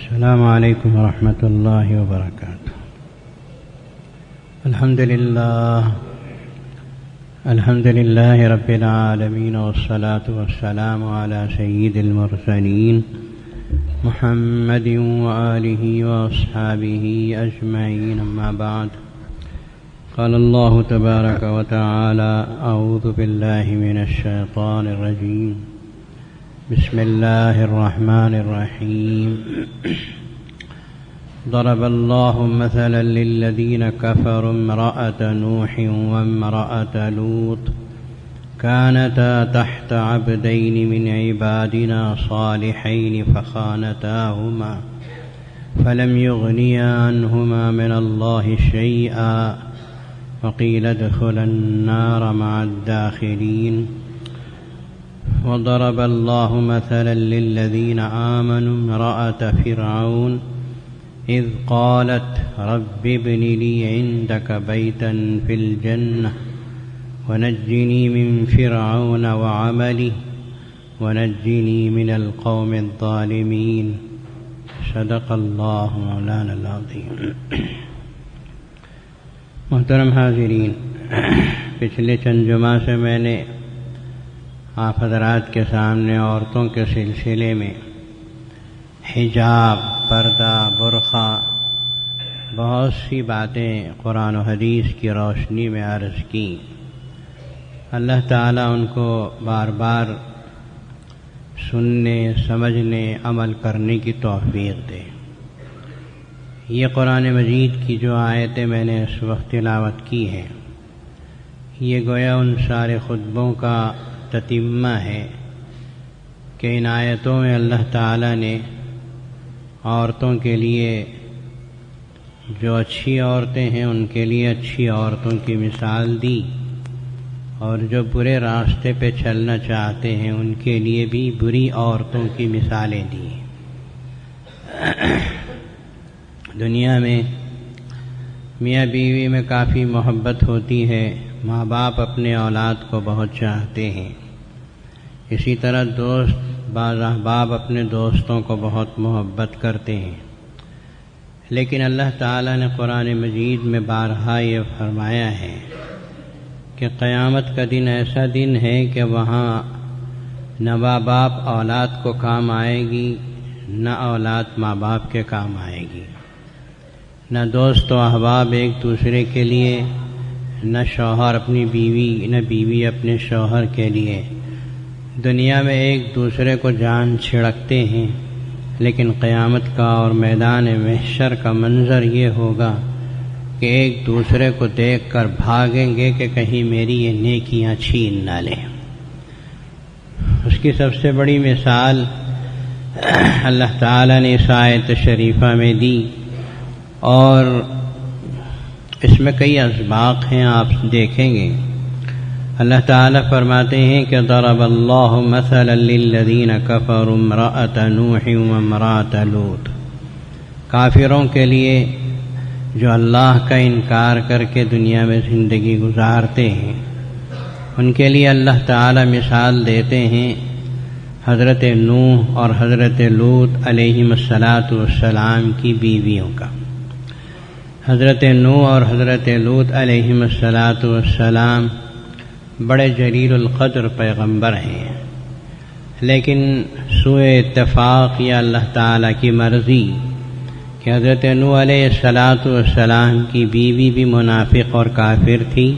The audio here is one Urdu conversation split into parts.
السلام علیکم ورحمۃ اللہ وبرکاتہ۔ الحمد للہ رب العالمین والصلاة والسلام علی سید المرسلین محمد وآلہ واصحابہ اجمعین، اما بعد، قال اللہ تبارک وتعالی: اعوذ باللہ من الشیطان الرجیم، بسم اللہ الرحمن الرحیم۔ ضرب اللہ مثلا للذین کفروا امرأة نوح وامرأة لوط كانتا تحت عبدین من عبادنا صالحین فخانتاہما فلم یغنیا عنہما من اللہ شیئا وقیل ادخلا النار مع الداخلین۔ وضرب الله مثلا للذين آمنوا امرأة فرعون إذ قالت رب ابن لي عندك بيتا في الجنة ونجني من فرعون وعمله ونجني من القوم الظالمين۔ صدق الله مولانا العظيم۔ محترم حاضرین، پچھلے چند جمعہ سے میں نے آپ حضرات کے سامنے عورتوں کے سلسلے میں حجاب، پردہ، برقع، بہت سی باتیں قرآن و حدیث کی روشنی میں عرض کی۔ اللہ تعالیٰ ان کو بار بار سننے، سمجھنے، عمل کرنے کی توفیق دے۔ یہ قرآن مجید کی جو آیتیں میں نے اس وقت تلاوت کی ہیں، یہ گویا ان سارے خطبوں کا تتمہ ہے کہ ان آیتوں میں اللہ تعالیٰ نے عورتوں کے لیے، جو اچھی عورتیں ہیں ان کے لیے اچھی عورتوں کی مثال دی، اور جو برے راستے پہ چلنا چاہتے ہیں ان کے لیے بھی بری عورتوں کی مثالیں دی۔ دنیا میں میاں بیوی میں کافی محبت ہوتی ہے، ماں باپ اپنے اولاد کو بہت چاہتے ہیں، اسی طرح بعض احباب اپنے دوستوں کو بہت محبت کرتے ہیں، لیکن اللہ تعالیٰ نے قرآن مجید میں بارہا یہ فرمایا ہے کہ قیامت کا دن ایسا دن ہے کہ وہاں نہ ماں باپ اولاد کو کام آئے گی، نہ اولاد ماں باپ کے کام آئے گی، نہ دوست و احباب ایک دوسرے کے لیے، نہ شوہر اپنی بیوی، نہ بیوی اپنے شوہر کے لیے۔ دنیا میں ایک دوسرے کو جان چھڑکتے ہیں، لیکن قیامت کا اور میدان محشر کا منظر یہ ہوگا کہ ایک دوسرے کو دیکھ کر بھاگیں گے کہ کہیں میری یہ نیکیاں چھین نہ لیں۔ اس کی سب سے بڑی مثال اللہ تعالیٰ نے اس آیت شریفہ میں دی، اور اس میں کئی اسباق ہیں، آپ دیکھیں گے۔ اللہ تعالیٰ فرماتے ہیں کہ ضرب اللہ مثلا للذین کفروا امرأة نوح وامرأة لوط، کافروں کے لیے جو اللہ کا انکار کر کے دنیا میں زندگی گزارتے ہیں، ان کے لیے اللہ تعالیٰ مثال دیتے ہیں حضرت نوح اور حضرت لوط علیہم السلام کی بیویوں کا۔ حضرت نوح اور حضرت لوط علیہم السلام بڑے جلیل القدر پیغمبر ہیں، لیکن سوء اتفاق یا اللہ تعالیٰ کی مرضی کہ حضرت نوح علیہ السلام کی بیوی بھی منافق اور کافر تھی،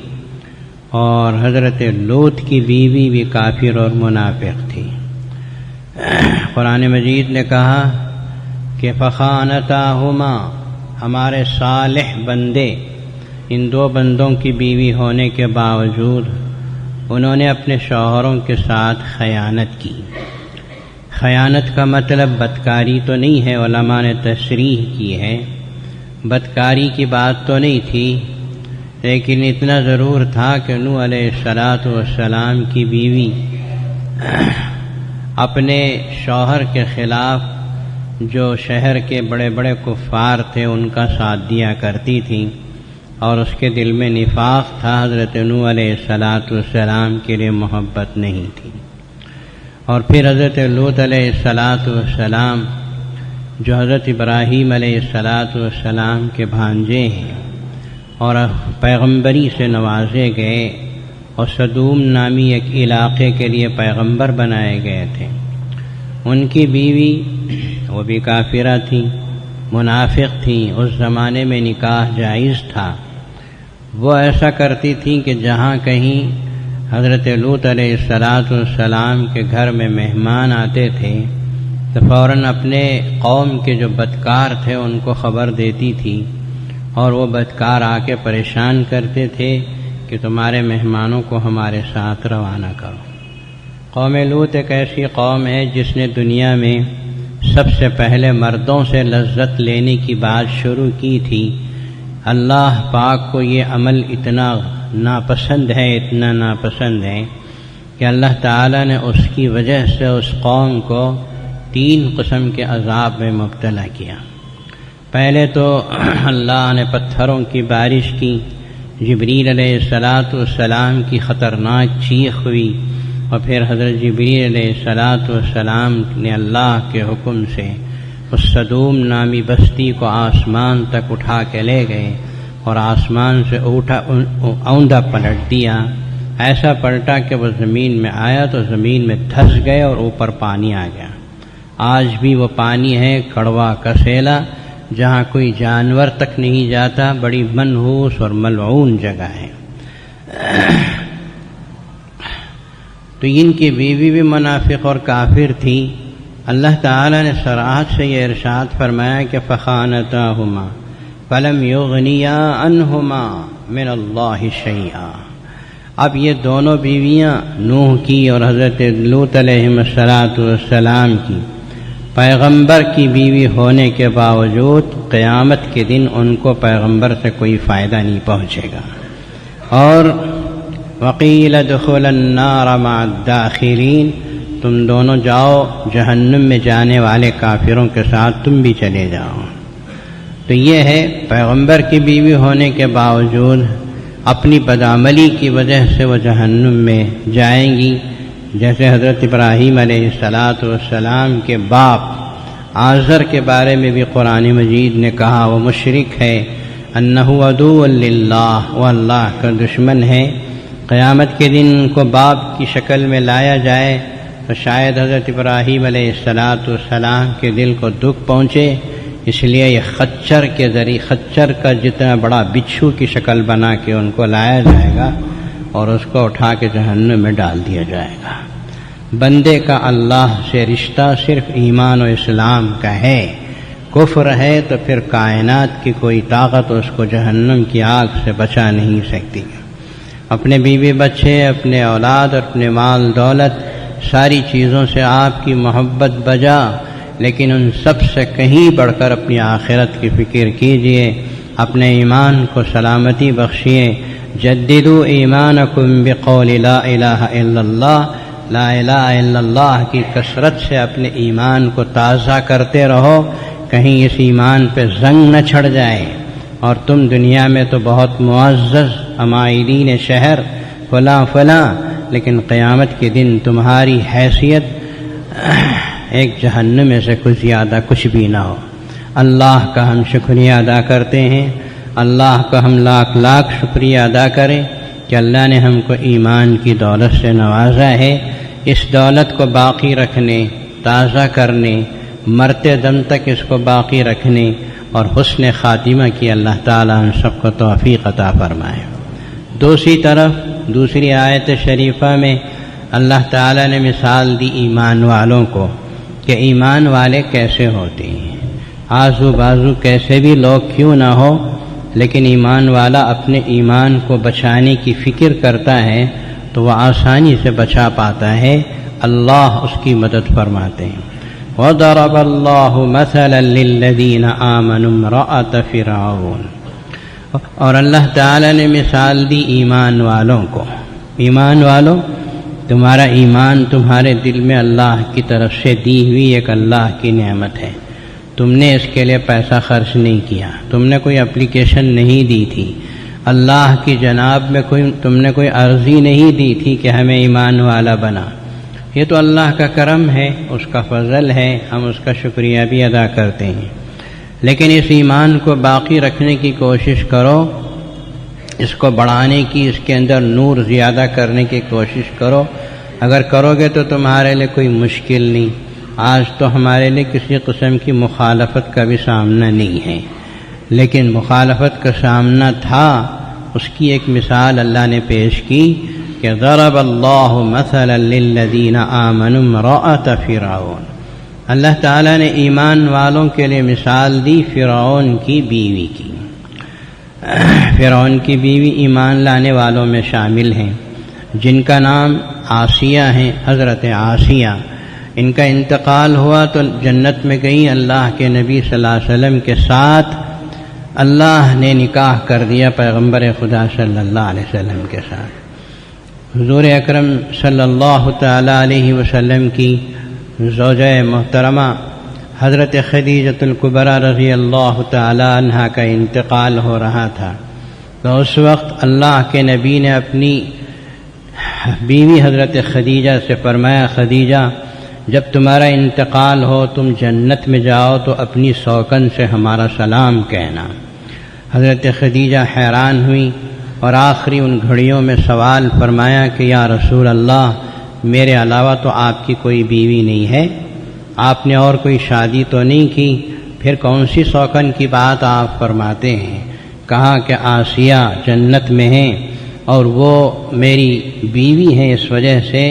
اور حضرت لوط کی بیوی بھی کافر اور منافق تھی۔ قرآن مجید نے کہا کہ فخانتاہما، ہمارے صالح بندے، ان دو بندوں کی بیوی ہونے کے باوجود انہوں نے اپنے شوہروں کے ساتھ خیانت کی۔ خیانت کا مطلب بدکاری تو نہیں ہے، علماء نے تصریح کی ہے، بدکاری کی بات تو نہیں تھی، لیکن اتنا ضرور تھا کہ نوح علیہ السلام کی بیوی اپنے شوہر کے خلاف جو شہر کے بڑے بڑے کفار تھے ان کا ساتھ دیا کرتی تھی، اور اس کے دل میں نفاق تھا، حضرت نوح علیہ السلام کے لیے محبت نہیں تھی۔ اور پھر حضرت لوط علیہ السلام جو حضرت ابراہیم علیہ السلام کے بھانجے ہیں اور پیغمبری سے نوازے گئے اور صدوم نامی ایک علاقے کے لیے پیغمبر بنائے گئے تھے، ان کی بیوی وہ بھی کافرہ تھی، منافق تھی، اس زمانے میں نکاح جائز تھا۔ وہ ایسا کرتی تھیں کہ جہاں کہیں حضرت لوط علیہ السلام کے گھر میں مہمان آتے تھے تو فوراً اپنے قوم کے جو بدکار تھے ان کو خبر دیتی تھی، اور وہ بدکار آ کے پریشان کرتے تھے کہ تمہارے مہمانوں کو ہمارے ساتھ روانہ کرو۔ قوم لوط ایک ایسی قوم ہے جس نے دنیا میں سب سے پہلے مردوں سے لذت لینے کی بات شروع کی تھی۔ اللہ پاک کو یہ عمل اتنا ناپسند ہے کہ اللہ تعالیٰ نے اس کی وجہ سے اس قوم کو 3 قسم کے عذاب میں مبتلا کیا۔ پہلے تو اللہ نے پتھروں کی بارش کی، جبریل علیہ السلام کی خطرناک چیخ ہوئی، اور پھر حضرت جبریل علیہ السلام نے اللہ کے حکم سے اس صدوم نامی بستی کو آسمان تک اٹھا کے لے گئے، اور آسمان سے اوندا پلٹ دیا، ایسا پلٹا کہ وہ زمین میں آیا تو زمین میں دھس گئے اور اوپر پانی آ گیا۔ آج بھی وہ پانی ہے کڑوا کسیلا، جہاں کوئی جانور تک نہیں جاتا، بڑی منحوس اور ملعون جگہ ہے۔ تو ان کی بیوی بھی منافق اور کافر تھی۔ اللہ تعالیٰ نے صراحت سے یہ ارشاد فرمایا کہ فخانتاہما فلم یغنیا عنہما من اللہ شیئا۔ اب یہ دونوں بیویاں نوح کی اور حضرت لوط علیہ السلام کی، پیغمبر کی بیوی ہونے کے باوجود قیامت کے دن ان کو پیغمبر سے کوئی فائدہ نہیں پہنچے گا۔ اور وقیل ادخلا النار مع الداخلین، تم دونوں جاؤ جہنم میں جانے والے کافروں کے ساتھ تم بھی چلے جاؤ۔ تو یہ ہے پیغمبر کی بیوی ہونے کے باوجود اپنی بدعملی کی وجہ سے وہ جہنم میں جائیں گی، جیسے حضرت ابراہیم علیہ السلام کے باپ آزر کے بارے میں بھی قرآن مجید نے کہا وہ مشرک ہے، انہ عدو للہ، وہ اللہ کا دشمن ہے۔ قیامت کے دن ان کو باپ کی شکل میں لایا جائے تو شاید حضرت ابراہیم علیہ السلام کے دل کو دکھ پہنچے، اس لیے یہ خچر کے ذریعے، خچر کا جتنا بڑا بچھو کی شکل بنا کے ان کو لایا جائے گا اور اس کو اٹھا کے جہنم میں ڈال دیا جائے گا۔ بندے کا اللہ سے رشتہ صرف ایمان و اسلام کا ہے، کفر ہے تو پھر کائنات کی کوئی طاقت اس کو جہنم کی آگ سے بچا نہیں سکتی۔ اپنے بیوی بچے، اپنے اولاد، اپنے مال دولت، ساری چیزوں سے آپ کی محبت بجا، لیکن ان سب سے کہیں بڑھ کر اپنی آخرت کی فکر کیجئے، اپنے ایمان کو سلامتی بخشیے۔ جددوا ایمانکم بقول لا الہ الا اللہ، لا الہ الا اللہ کی کثرت سے اپنے ایمان کو تازہ کرتے رہو، کہیں اس ایمان پہ زنگ نہ چھڑ جائے اور تم دنیا میں تو بہت معزز عمائدین شہر فلاں فلاں، لیکن قیامت کے دن تمہاری حیثیت ایک جہنم میں سے کچھ زیادہ کچھ بھی نہ ہو۔ اللہ کا ہم شکریہ ادا کرتے ہیں، اللہ کا ہم لاکھ لاکھ شکریہ ادا کریں کہ اللہ نے ہم کو ایمان کی دولت سے نوازا ہے۔ اس دولت کو باقی رکھنے، تازہ کرنے، مرتے دم تک اس کو باقی رکھنے اور حسن خاتمہ کی اللہ تعالی ہم سب کو توفیق عطا فرمائے۔ دوسری طرف دوسری آیت شریفہ میں اللہ تعالی نے مثال دی ایمان والوں کو کہ ایمان والے کیسے ہوتے ہیں۔ آزو بازو کیسے بھی لوگ کیوں نہ ہو، لیکن ایمان والا اپنے ایمان کو بچانے کی فکر کرتا ہے تو وہ آسانی سے بچا پاتا ہے، اللہ اس کی مدد فرماتے ہیں۔ وَضَرَبَ اللَّهُ مَثَلًا لِّلَّذِينَ آمَنُوا امْرَأَتَ فِرْعَوْنَ، اور اللہ تعالی نے مثال دی ایمان والوں کو۔ ایمان والوں، تمہارا ایمان تمہارے دل میں اللہ کی طرف سے دی ہوئی ایک اللہ کی نعمت ہے، تم نے اس کے لیے پیسہ خرچ نہیں کیا، تم نے کوئی اپلیکیشن نہیں دی تھی، اللہ کی جناب میں تم نے کوئی عرضی نہیں دی تھی کہ ہمیں ایمان والا بنا، یہ تو اللہ کا کرم ہے، اس کا فضل ہے، ہم اس کا شکریہ بھی ادا کرتے ہیں، لیکن اس ایمان کو باقی رکھنے کی کوشش کرو، اس کو بڑھانے کی، اس کے اندر نور زیادہ کرنے کی کوشش کرو۔ اگر کرو گے تو تمہارے لیے کوئی مشکل نہیں۔ آج تو ہمارے لیے کسی قسم کی مخالفت کا بھی سامنا نہیں ہے، لیکن مخالفت کا سامنا تھا، اس کی ایک مثال اللہ نے پیش کی کہ ضرب اللہ مثلا للذین آمنوا امرأۃ فرعون، اللہ تعالیٰ نے ایمان والوں کے لیے مثال دی فرعون کی بیوی کی۔ فرعون کی بیوی ایمان لانے والوں میں شامل ہیں، جن کا نام آسیہ ہے، حضرت آسیہ۔ ان کا انتقال ہوا تو جنت میں گئی، اللہ کے نبی صلی اللہ علیہ وسلم کے ساتھ اللہ نے نکاح کر دیا، پیغمبر خدا صلی اللہ علیہ وسلم کے ساتھ۔ حضور اکرم صلی اللہ تعالی علیہ وسلم کی زوجہ محترمہ حضرت خدیجۃ الکبریٰ رضی اللہ تعالی عنہا کا انتقال ہو رہا تھا، تو اس وقت اللہ کے نبی نے اپنی بیوی حضرت خدیجہ سے فرمایا، خدیجہ جب تمہارا انتقال ہو، تم جنت میں جاؤ تو اپنی سوکن سے ہمارا سلام کہنا۔ حضرت خدیجہ حیران ہوئی اور آخری ان گھڑیوں میں سوال فرمایا کہ یا رسول اللہ، میرے علاوہ تو آپ کی کوئی بیوی نہیں ہے، آپ نے اور کوئی شادی تو نہیں کی، پھر کون سی سوکن کی بات آپ فرماتے ہیں؟ کہا کہ آسیہ جنت میں ہیں اور وہ میری بیوی ہیں اس وجہ سے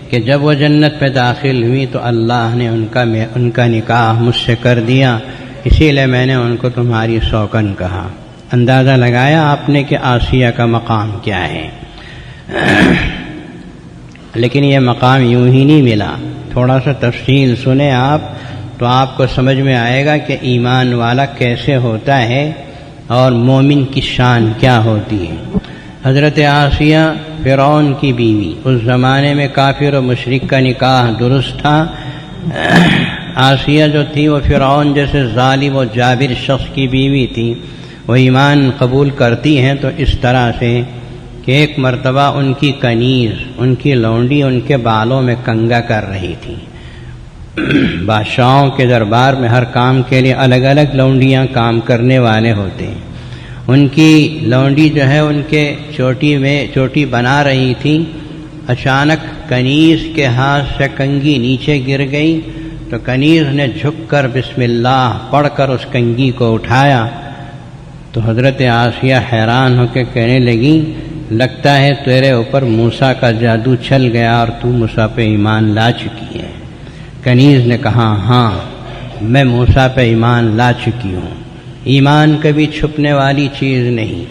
کہ جب وہ جنت پہ داخل ہوئی تو اللہ نے ان کا نکاح مجھ سے کر دیا، اسی لیے میں نے ان کو تمہاری سوکن کہا۔ اندازہ لگایا آپ نے کہ آسیہ کا مقام کیا ہے، لیکن یہ مقام یوں ہی نہیں ملا، تھوڑا سا تفصیل سنیں آپ تو آپ کو سمجھ میں آئے گا کہ ایمان والا کیسے ہوتا ہے اور مومن کی شان کیا ہوتی ہے۔ حضرت آسیہ فرعون کی بیوی، اس زمانے میں کافر و مشرک کا نکاح درست تھا۔ آسیہ جو تھی وہ فرعون جیسے ظالم و جابر شخص کی بیوی تھی، وہ ایمان قبول کرتی ہیں تو اس طرح سے کہ ایک مرتبہ ان کی کنیز، ان کی لونڈی ان کے بالوں میں کنگا کر رہی تھی۔ بادشاہوں کے دربار میں ہر کام کے لیے الگ الگ لونڈیاں کام کرنے والے ہوتے ہیں، ان کی لونڈی جو ہے ان کے چوٹی بنا رہی تھی، اچانک کنیز کے ہاتھ سے کنگھی نیچے گر گئی تو کنیز نے جھک کر بسم اللہ پڑھ کر اس کنگھی کو اٹھایا تو حضرت آسیہ حیران ہو کے کہنے لگی، لگتا ہے تیرے اوپر موسیٰ کا جادو چل گیا اور تو موسیٰ پہ ایمان لا چکی ہے۔ کنیز نے کہا، ہاں میں موسیٰ پہ ایمان لا چکی ہوں، ایمان کبھی چھپنے والی چیز نہیں۔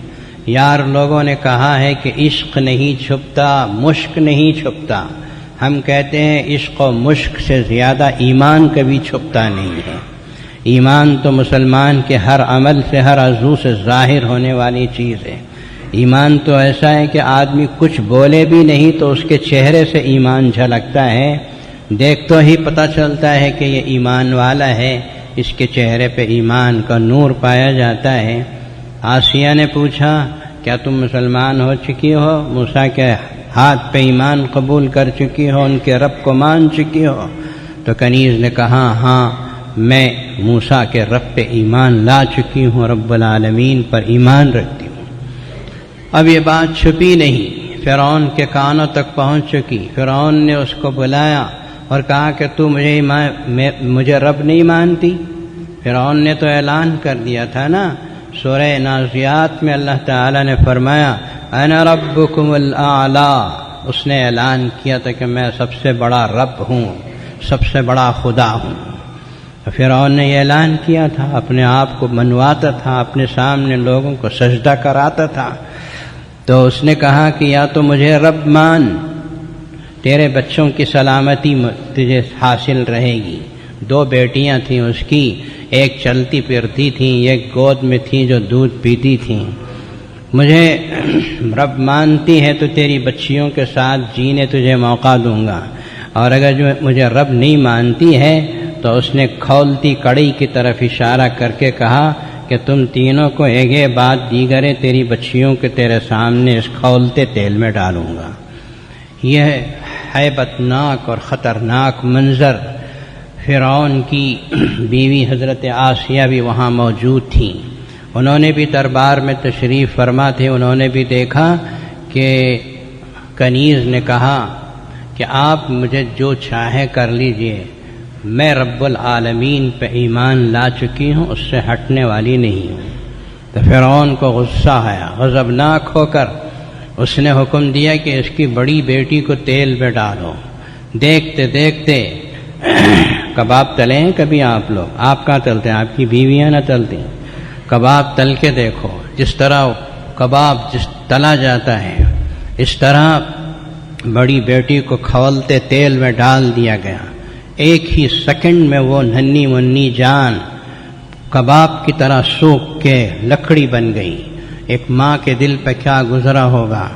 یار لوگوں نے کہا ہے کہ عشق نہیں چھپتا، مشک نہیں چھپتا، ہم کہتے ہیں عشق و مشک سے زیادہ ایمان کبھی چھپتا نہیں ہے۔ ایمان تو مسلمان کے ہر عمل سے، ہر عضو سے ظاہر ہونے والی چیز ہے۔ ایمان تو ایسا ہے کہ آدمی کچھ بولے بھی نہیں تو اس کے چہرے سے ایمان جھلکتا ہے، دیکھ تو ہی پتہ چلتا ہے کہ یہ ایمان والا ہے، اس کے چہرے پہ ایمان کا نور پایا جاتا ہے۔ آسیہ نے پوچھا، کیا تم مسلمان ہو چکی ہو، موسیٰ کے ہاتھ پہ ایمان قبول کر چکی ہو، ان کے رب کو مان چکی ہو؟ تو کنیز نے کہا، ہاں میں موسیٰ کے رب پہ ایمان لا چکی ہوں، رب العالمین پر ایمان رکھتی ہوں۔ اب یہ بات چھپی نہیں، فرعون کے کانوں تک پہنچ چکی۔ فرعون نے اس کو بلایا اور کہا کہ تو مجھے رب نہیں مانتی؟ فرعون نے تو اعلان کر دیا تھا نا، سورہ نازعات میں اللہ تعالی نے فرمایا، انا ربکم الاعلی، اس نے اعلان کیا تھا کہ میں سب سے بڑا رب ہوں، سب سے بڑا خدا ہوں۔ فرعون نے یہ اعلان کیا تھا، اپنے آپ کو منواتا تھا، اپنے سامنے لوگوں کو سجدہ کراتا تھا۔ تو اس نے کہا کہ یا تو مجھے رب مان، تیرے بچوں کی سلامتی تجھے حاصل رہے گی۔ 2 بیٹیاں تھیں اس کی، ایک چلتی پھرتی تھیں، ایک گود میں تھی جو دودھ پیتی تھیں۔ مجھے رب مانتی ہے تو تیری بچیوں کے ساتھ جینے تجھے موقع دوں گا، اور اگر جو مجھے رب نہیں مانتی ہے تو اس نے کھولتی کڑی کی طرف اشارہ کر کے کہا کہ تم تینوں کو ایک بعد دیگرے تیری بچیوں کے تیرے سامنے اس کھولتے تیل میں ڈالوں گا۔ یہ ہیبت ناک اور خطرناک منظر. فرعون کی بیوی حضرت آسیہ بھی وہاں موجود تھیں. انہوں نے بھی دربار میں تشریف فرما تھے. انہوں نے بھی دیکھا کہ کنیز نے کہا کہ آپ مجھے جو چاہے کر لیجئے، میں رب العالمین پہ ایمان لا چکی ہوں، اس سے ہٹنے والی نہیں ہوں. تو فرعون کو غصہ آیا. غضبناک ہو کر اس نے حکم دیا کہ اس کی بڑی بیٹی کو تیل میں ڈالو. دیکھتے دیکھتے کباب تلے ہیں کبھی آپ لوگ؟ آپ کہاں تلتے ہیں؟ آپ کی بیویاں نہ تلتی. کباب تل کے دیکھو، جس طرح کباب جس تلا جاتا ہے اس طرح بڑی بیٹی کو کھولتے تیل میں ڈال دیا گیا. ایک ہی سیکنڈ میں وہ ننھی منی جان کباب کی طرح سوکھ کے لکڑی بن گئی. ایک ماں کے دل پہ کیا گزرا ہوگا.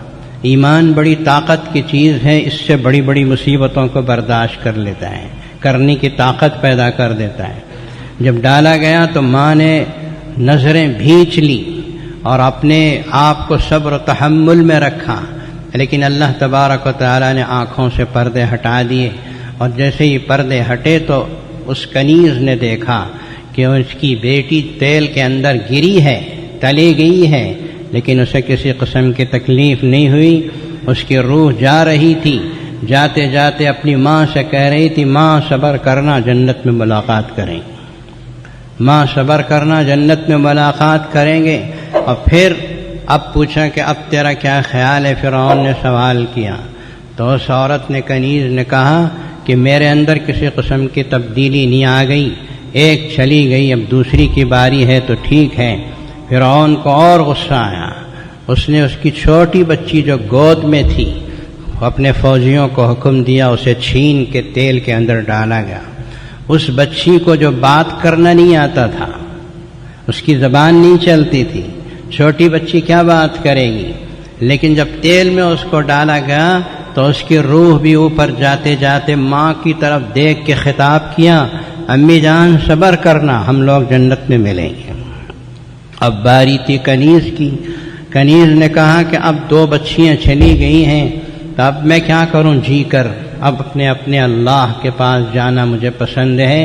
ایمان بڑی طاقت کی چیز ہے، اس سے بڑی بڑی مصیبتوں کو برداشت کر لیتا ہے، کرنے کی طاقت پیدا کر دیتا ہے. جب ڈالا گیا تو ماں نے نظریں بھینچ لی اور اپنے آپ کو صبر و تحمل میں رکھا، لیکن اللہ تبارک و تعالی نے آنکھوں سے پردے ہٹا دیے. اور جیسے ہی پردے ہٹے تو اس کنیز نے دیکھا کہ اس کی بیٹی تیل کے اندر گری ہے، تلی گئی ہے، لیکن اسے کسی قسم کی تکلیف نہیں ہوئی. اس کی روح جا رہی تھی. جاتے جاتے اپنی ماں سے کہہ رہی تھی، ماں صبر کرنا، جنت میں ملاقات کریں گے. ماں صبر کرنا، جنت میں ملاقات کریں گے. اور پھر اب پوچھا کہ اب تیرا کیا خیال ہے؟ فرعون نے سوال کیا. تو اس عورت نے کنیز نے کہا کہ میرے اندر کسی قسم کی تبدیلی نہیں آ گئی. ایک چلی گئی، اب دوسری کی باری ہے تو ٹھیک ہے. فرعون کو اور غصہ آیا. اس نے اس کی چھوٹی بچی جو گود میں تھی اپنے فوجیوں کو حکم دیا، اسے چھین کے تیل کے اندر ڈالا گیا. اس بچی کو جو بات کرنا نہیں آتا تھا، اس کی زبان نہیں چلتی تھی، چھوٹی بچی کیا بات کرے گی، لیکن جب تیل میں اس کو ڈالا گیا تو اس کی روح بھی اوپر جاتے جاتے ماں کی طرف دیکھ کے خطاب کیا، امی جان صبر کرنا، ہم لوگ جنت میں ملیں گے. اب باری تھی کنیز کی. کنیز نے کہا کہ اب 2 بچیاں چلی گئی ہیں تو اب میں کیا کروں جی کر، اب اپنے اللہ کے پاس جانا مجھے پسند ہے.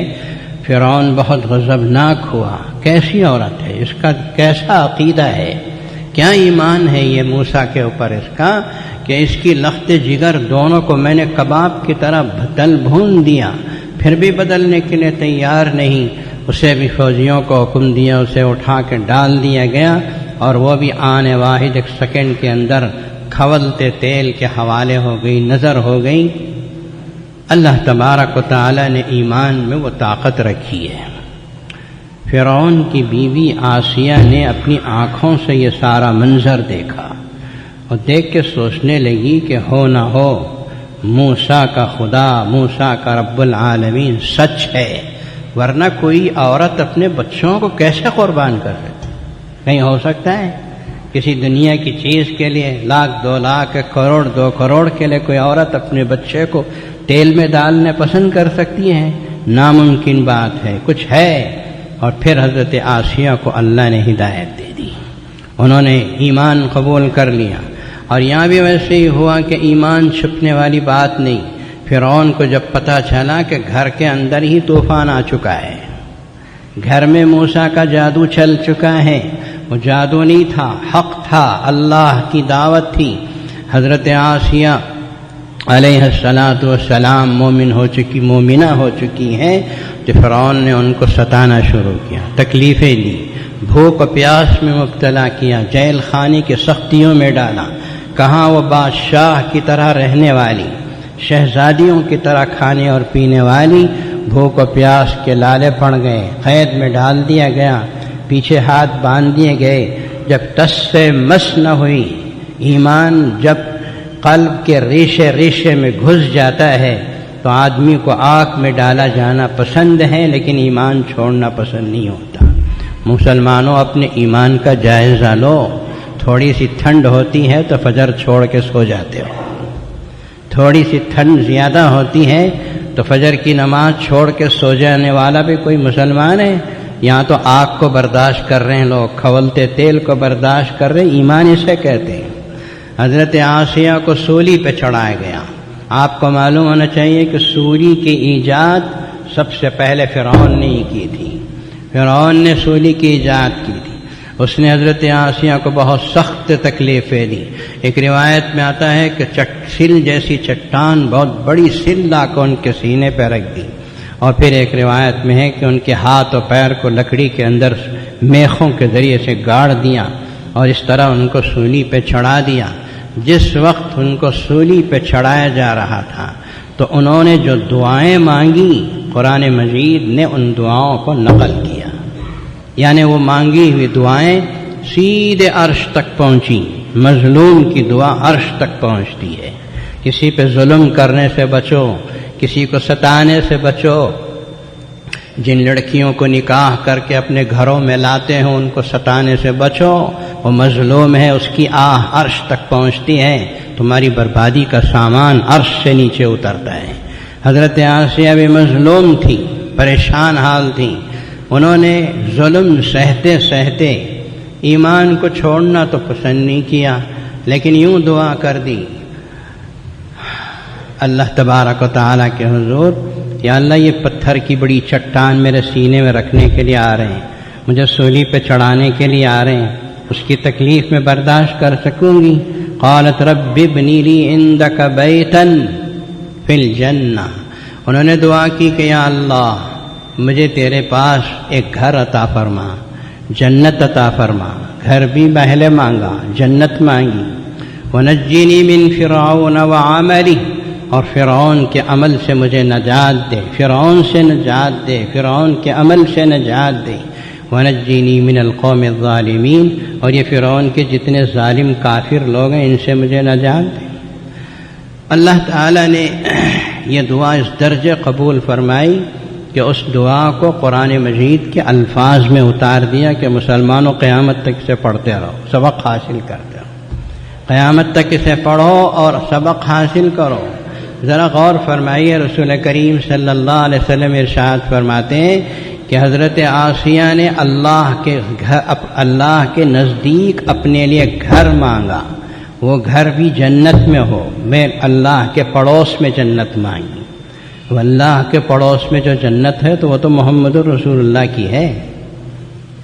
فرعون بہت غضبناک ہوا. کیسی عورت ہے، اس کا کیسا عقیدہ ہے، کیا ایمان ہے یہ موسیٰ کے اوپر اس کا کہ اس کی لخت جگر دونوں کو میں نے کباب کی طرح تل بھون دیا، پھر بھی بدلنے کے لیے تیار نہیں. اسے بھی فوجیوں کو حکم دیا، اسے اٹھا کے ڈال دیا گیا اور وہ بھی آنے واحد 1 سیکنڈ کے اندر کھولتے تیل کے حوالے ہو گئی، نظر ہو گئی. اللہ تبارک و تعالی نے ایمان میں وہ طاقت رکھی ہے. فرعون کی بیوی آسیہ نے اپنی آنکھوں سے یہ سارا منظر دیکھا اور دیکھ کے سوچنے لگی کہ ہو نہ ہو موسیٰ کا خدا، موسیٰ کا رب العالمین سچ ہے، ورنہ کوئی عورت اپنے بچوں کو کیسے قربان کر سکتی؟ کہیں ہو سکتا ہے کسی دنیا کی چیز کے لیے 1 لاکھ 2 لاکھ 1 کروڑ 2 کروڑ کے لیے کوئی عورت اپنے بچے کو تیل میں ڈالنے پسند کر سکتی ہے؟ ناممکن بات ہے. کچھ ہے. اور پھر حضرت آسیہ کو اللہ نے ہدایت دے دی، انہوں نے ایمان قبول کر لیا. اور یہاں بھی ویسے ہی ہوا کہ ایمان چھپنے والی بات نہیں. فرعون کو جب پتہ چلا کہ گھر کے اندر ہی طوفان آ چکا ہے، گھر میں موسیٰ کا جادو چل چکا ہے، وہ جادو نہیں تھا، حق تھا، اللہ کی دعوت تھی. حضرت آسیہ علیہ السلام مومنہ ہو چکی ہیں، تو فرعون نے ان کو ستانا شروع کیا، تکلیفیں دی، بھوک و پیاس میں مبتلا کیا، جیل خانے کی سختیوں میں ڈالا. کہاں وہ بادشاہ کی طرح رہنے والی، شہزادیوں کی طرح کھانے اور پینے والی، بھوک و پیاس کے لالے پڑ گئے، قید میں ڈال دیا گیا، پیچھے ہاتھ باندھ دیے گئے. جب ٹس سے مس نہ ہوئی، ایمان جب قلب کے ریشے ریشے میں گھس جاتا ہے تو آدمی کو آگ میں ڈالا جانا پسند ہے، لیکن ایمان چھوڑنا پسند نہیں ہوتا. مسلمانوں اپنے ایمان کا جائزہ لو. تھوڑی سی ٹھنڈ ہوتی ہے تو فجر چھوڑ کے سو جاتے ہو، تھوڑی سی ٹھنڈ زیادہ ہوتی ہے تو فجر کی نماز چھوڑ کے سو جانے والا بھی کوئی مسلمان ہے؟ یہاں تو آگ کو برداشت کر رہے ہیں لوگ، کھولتے تیل کو برداشت کر رہے ہیں. ایمان اسے کہتے ہیں. حضرت آسیہ کو سولی پہ چڑھایا گیا. آپ کو معلوم ہونا چاہیے کہ سولی کی ایجاد سب سے پہلے فرعون نے ہی کی تھی. فرعون نے سولی کی ایجاد کی تھی. اس نے حضرت آسیہ کو بہت سخت تکلیفیں دی. ایک روایت میں آتا ہے کہ سل جیسی چٹان، بہت بڑی سل لا کر ان کے سینے پہ رکھ دی، اور پھر ایک روایت میں ہے کہ ان کے ہاتھ اور پیر کو لکڑی کے اندر میخوں کے ذریعے سے گاڑ دیا اور اس طرح ان کو سولی پہ چڑھا دیا. جس وقت ان کو سولی پہ چڑھایا جا رہا تھا تو انہوں نے جو دعائیں مانگی، قرآن مجید نے ان دعاؤں کو نقل کیا. یعنی وہ مانگی ہوئی دعائیں سیدھے عرش تک پہنچی. مظلوم کی دعا عرش تک پہنچتی ہے. کسی پہ ظلم کرنے سے بچو، کسی کو ستانے سے بچو. جن لڑکیوں کو نکاح کر کے اپنے گھروں میں لاتے ہیں ان کو ستانے سے بچو. وہ مظلوم ہے، اس کی آہ عرش تک پہنچتی ہے. تمہاری بربادی کا سامان عرش سے نیچے اترتا ہے. حضرت آسیہ بھی مظلوم تھی، پریشان حال تھی. انہوں نے ظلم سہتے سہتے ایمان کو چھوڑنا تو پسند نہیں کیا، لیکن یوں دعا کر دی اللہ تبارک و تعالیٰ کے حضور، یا اللہ یہ پتھر کی بڑی چٹان میرے سینے میں رکھنے کے لیے آ رہے ہیں، مجھے سولی پہ چڑھانے کے لیے آ رہے ہیں، اس کی تکلیف میں برداشت کر سکوں گی. قالت رب ابنی لی عندک بیتا فی الجنہ. انہوں نے دعا کی کہ یا اللہ مجھے تیرے پاس ایک گھر عطا فرما، جنت عطا فرما. گھر بھی پہلے مانگا، جنت مانگی. ونجنی من فرعون وعملہ، اور فرعون کے عمل سے مجھے نجات دے، فرعون سے نجات دے، فرعون کے عمل سے نجات دے. ونجنی من القوم الظالمین، اور یہ فرعون کے جتنے ظالم کافر لوگ ہیں ان سے مجھے نجات دے. اللہ تعالیٰ نے یہ دعا اس درجے قبول فرمائی کہ اس دعا کو قرآن مجید کے الفاظ میں اتار دیا کہ مسلمانوں قیامت تک اسے پڑھتے رہو، سبق حاصل کرتے رہو. قیامت تک اسے پڑھو اور سبق حاصل کرو. ذرا غور فرمائیے، رسول کریم صلی اللہ علیہ وسلم ارشاد فرماتے ہیں کہ حضرت آسیہ نے اللہ کے نزدیک اپنے لیے گھر مانگا. وہ گھر بھی جنت میں ہو. میں اللہ کے پڑوس میں جنت مانگی. وہ اللہ کے پڑوس میں جو جنت ہے تو وہ تو محمد رسول اللہ کی ہے.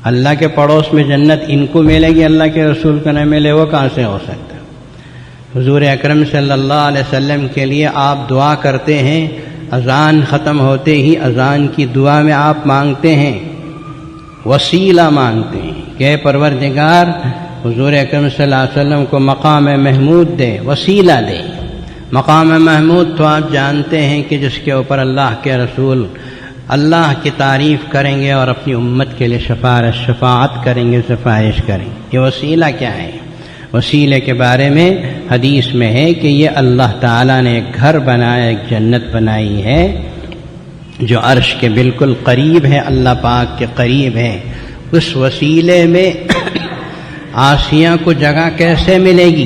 اللہ کے پڑوس میں جنت ان کو ملے گی، اللہ کے رسول کو نہ ملے، وہ کہاں سے ہو سکتا ہے؟ حضور اکرم صلی اللہ علیہ وسلم کے لیے آپ دعا کرتے ہیں، اذان ختم ہوتے ہی اذان کی دعا میں آپ مانگتے ہیں، وسیلہ مانگتے ہیں کہ اے پروردگار حضور اکرم صلی اللہ علیہ وسلم کو مقام محمود دے، وسیلہ دے. مقام محمود تو آپ جانتے ہیں کہ جس کے اوپر اللہ کے رسول اللہ کی تعریف کریں گے اور اپنی امت کے لیے شفاعت کریں گے، سفارش کریں گے. یہ وسیلہ کیا ہے؟ وسیلے کے بارے میں حدیث میں ہے کہ یہ اللہ تعالیٰ نے ایک گھر بنایا، ایک جنت بنائی ہے جو عرش کے بالکل قریب ہے، اللہ پاک کے قریب ہے. اس وسیلے میں آسیہ کو جگہ کیسے ملے گی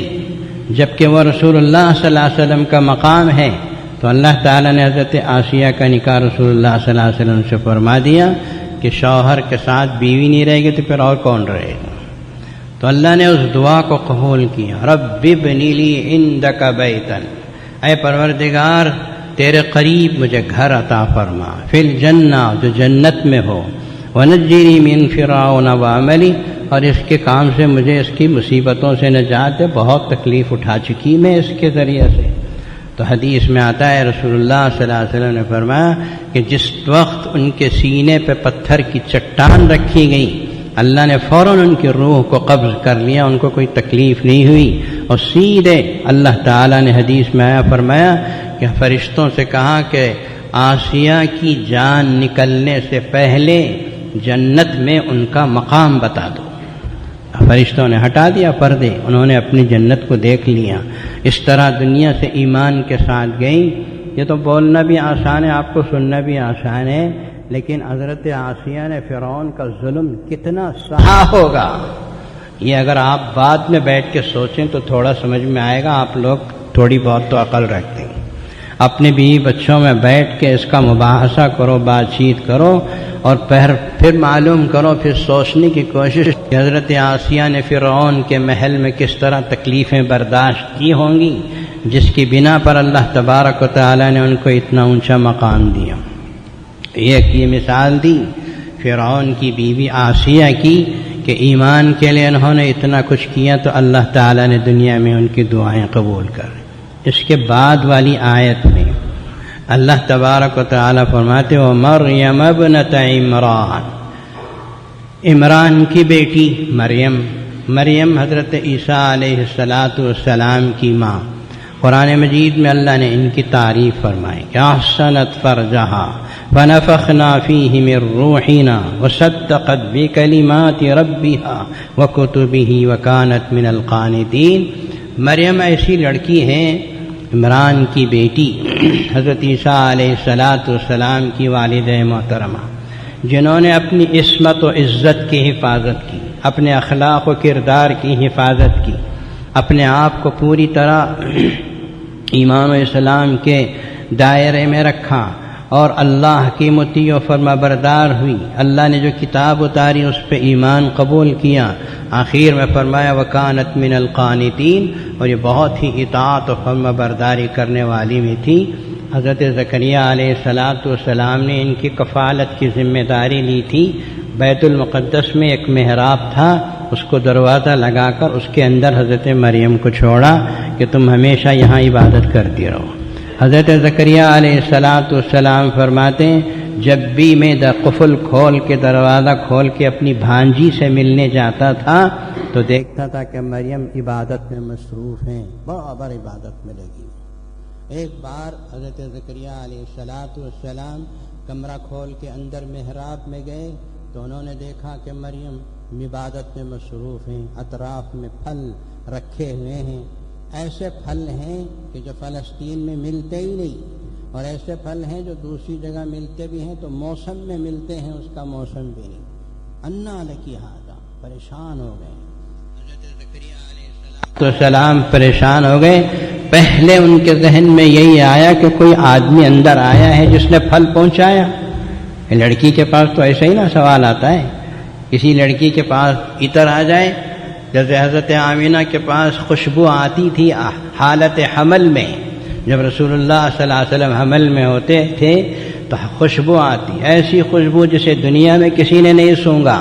جبکہ وہ رسول اللہ صلی اللہ علیہ وسلم کا مقام ہے؟ تو اللہ تعالیٰ نے حضرت آسیہ کا نکاح رسول اللہ صلی اللہ علیہ وسلم سے فرما دیا کہ شوہر کے ساتھ بیوی نہیں رہے گی تو پھر اور کون رہے گا؟ تو اللہ نے اس دعا کو قبول کیا. رب ابنی لی عندک بیتا، اے پروردگار تیرے قریب مجھے گھر عطا فرما، فی الجنہ جو جنت میں ہو، ونجنی من فرعون وعملہ، اور اس کے کام سے مجھے اس کی مصیبتوں سے نجات دے، بہت تکلیف اٹھا چکی میں اس کے ذریعے سے. تو حدیث میں آتا ہے رسول اللہ صلی اللہ علیہ وسلم نے فرمایا کہ جس وقت ان کے سینے پہ پتھر کی چٹان رکھی گئی اللہ نے فوراً ان کی روح کو قبض کر لیا، ان کو کوئی تکلیف نہیں ہوئی، اور سیدھے اللہ تعالیٰ نے حدیث میں آیا فرمایا کہ فرشتوں سے کہا کہ آسیہ کی جان نکلنے سے پہلے جنت میں ان کا مقام بتا دو. فرشتوں نے ہٹا دیا پردے، انہوں نے اپنی جنت کو دیکھ لیا. اس طرح دنیا سے ایمان کے ساتھ گئیں. یہ تو بولنا بھی آسان ہے، آپ کو سننا بھی آسان ہے، لیکن حضرت آسیہ نے فرعون کا ظلم کتنا سہا ہوگا یہ اگر آپ بعد میں بیٹھ کے سوچیں تو تھوڑا سمجھ میں آئے گا. آپ لوگ تھوڑی بہت تو عقل رکھتے ہیں، اپنے بیوی بچوں میں بیٹھ کے اس کا مباحثہ کرو، بات چیت کرو، اور پھر معلوم کرو، پھر سوچنے کی کوشش کہ حضرت آسیہ نے فرعون کے محل میں کس طرح تکلیفیں برداشت کی ہوں گی. جس کی بنا پر اللہ تبارک و تعالی نے ان کو اتنا اونچا مقام دیا۔ ایک یہ مثال دی فرعون کی بیوی آسیہ کی کہ ایمان کے لیے انہوں نے اتنا کچھ کیا تو اللہ تعالی نے دنیا میں ان کی دعائیں قبول کر۔ اس کے بعد والی آیت میں اللہ تبارک و تعالی فرماتے ہو مریم ابنت عمران، عمران کی بیٹی مریم حضرت عیسیٰ علیہ السلام کی ماں۔ قرآن مجید میں اللہ نے ان کی تعریف فرمائی کہ احسنت فرجہا فنفخنا فیہ من روحنا وصدقت بکلمات ربہا وکتبہ وکانت من القانتین۔ مریم ایسی لڑکی ہے، عمران کی بیٹی، حضرت عیسیٰ علیہ السلام کی والدہ محترمہ، جنہوں نے اپنی عصمت و عزت کی حفاظت کی، اپنے اخلاق و کردار کی حفاظت کی، اپنے آپ کو پوری طرح ایمان و اسلام کے دائرے میں رکھا اور اللہ کی مطیع و فرما بردار ہوئی۔ اللہ نے جو کتاب اتاری اس پہ ایمان قبول کیا، آخر میں فرمایا وکانت من القانتین، اور یہ بہت ہی اطاعت و فرما برداری کرنے والی میں تھی۔ حضرت زکریہ علیہ السلام نے ان کی کفالت کی ذمہ داری لی تھی۔ بیت المقدس میں ایک محراب تھا، اس کو دروازہ لگا کر اس کے اندر حضرت مریم کو چھوڑا کہ تم ہمیشہ یہاں عبادت کرتی رہو۔ حضرت زکریہ علیہ السلام فرماتے ہیں جب بھی میں قفل کھول کے دروازہ کھول کے اپنی بھانجی سے ملنے جاتا تھا تو دیکھتا تھا کہ مریم عبادت میں مصروف ہیں، برابر عبادت میں لگی۔ ایک بار حضرت زکریہ علیہ السلام کمرہ کھول کے اندر محراب میں گئے تو انہوں نے دیکھا کہ مریم عبادت میں مصروف ہیں، اطراف میں پھل رکھے ہوئے ہیں، ایسے پھل ہیں کہ جو فلسطین میں ملتے ہی نہیں، اور ایسے پھل ہیں جو دوسری جگہ ملتے بھی ہیں تو موسم میں ملتے ہیں، اس کا موسم بھی نہیں۔ انا لکی ھذا، پریشان ہو گئے حضرت زکریہ علیہ السلام، پریشان ہو گئے۔ پہلے ان کے ذہن میں یہی آیا کہ کوئی آدمی اندر آیا ہے جس نے پھل پہنچایا۔ لڑکی کے پاس تو ایسا ہی نا سوال آتا ہے، کسی لڑکی کے پاس عطر آ جائے، جیسے حضرت آمینہ کے پاس خوشبو آتی تھی حالت حمل میں، جب رسول اللہ صلی اللہ علیہ وسلم حمل میں ہوتے تھے تو خوشبو آتی، ایسی خوشبو جسے دنیا میں کسی نے نہیں سونگا۔